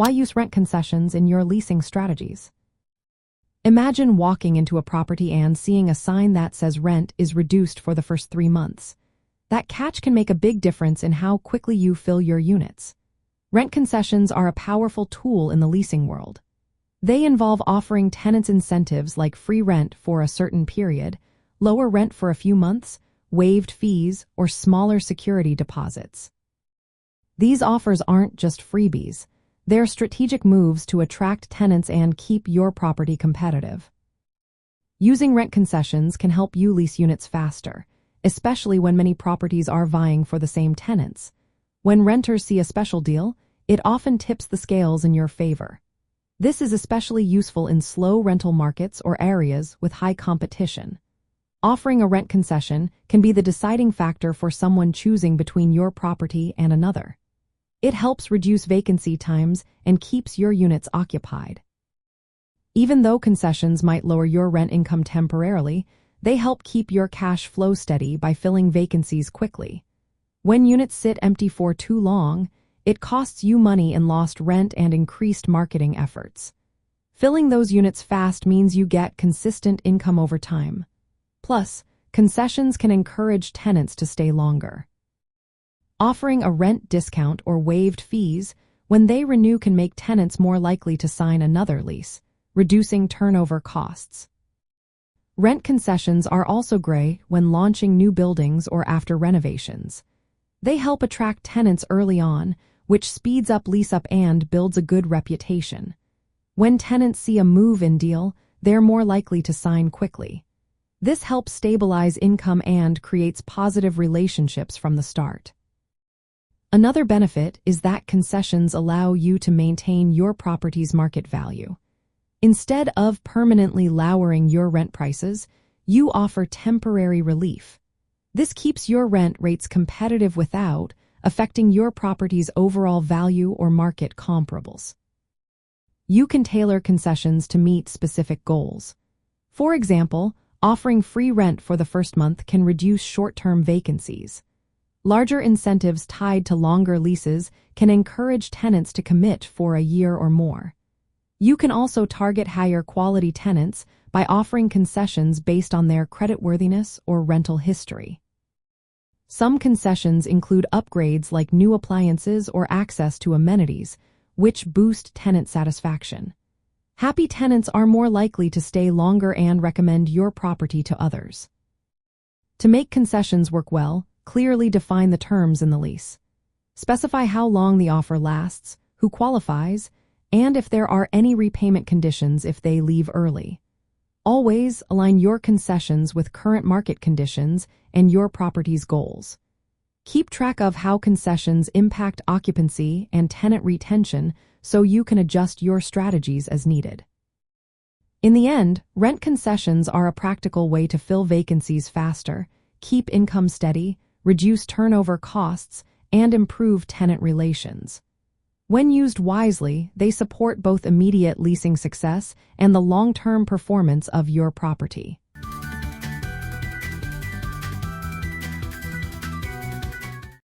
Why use rent concessions in your leasing strategies? Imagine walking into a property and seeing a sign that says rent is reduced for the first 3 months. That catch can make a big difference in how quickly you fill your units. Rent concessions are a powerful tool in the leasing world. They involve offering tenants incentives like free rent for a certain period, lower rent for a few months, waived fees, or smaller security deposits. These offers aren't just freebies. They're strategic moves to attract tenants and keep your property competitive. Using rent concessions can help you lease units faster, especially when many properties are vying for the same tenants. When renters see a special deal, it often tips the scales in your favor. This is especially useful in slow rental markets or areas with high competition. Offering a rent concession can be the deciding factor for someone choosing between your property and another. It helps reduce vacancy times and keeps your units occupied. Even though concessions might lower your rent income temporarily, they help keep your cash flow steady by filling vacancies quickly. When units sit empty for too long, it costs you money in lost rent and increased marketing efforts. Filling those units fast means you get consistent income over time. Plus, concessions can encourage tenants to stay longer. Offering a rent discount or waived fees when they renew can make tenants more likely to sign another lease, reducing turnover costs. Rent concessions are also great when launching new buildings or after renovations. They help attract tenants early on, which speeds up lease-up and builds a good reputation. When tenants see a move-in deal, they're more likely to sign quickly. This helps stabilize income and creates positive relationships from the start. Another benefit is that concessions allow you to maintain your property's market value. Instead of permanently lowering your rent prices, you offer temporary relief. This keeps your rent rates competitive without affecting your property's overall value or market comparables. You can tailor concessions to meet specific goals. For example, offering free rent for the first month can reduce short-term vacancies. Larger incentives tied to longer leases can encourage tenants to commit for a year or more. You can also target higher quality tenants by offering concessions based on their creditworthiness or rental history. Some concessions include upgrades like new appliances or access to amenities, which boost tenant satisfaction. Happy tenants are more likely to stay longer and recommend your property to others. To make concessions work well, clearly define the terms in the lease. Specify how long the offer lasts, who qualifies, and if there are any repayment conditions if they leave early. Always align your concessions with current market conditions and your property's goals. Keep track of how concessions impact occupancy and tenant retention so you can adjust your strategies as needed. In the end, rent concessions are a practical way to fill vacancies faster, keep income steady, reduce turnover costs, and improve tenant relations. When used wisely, they support both immediate leasing success and the long-term performance of your property.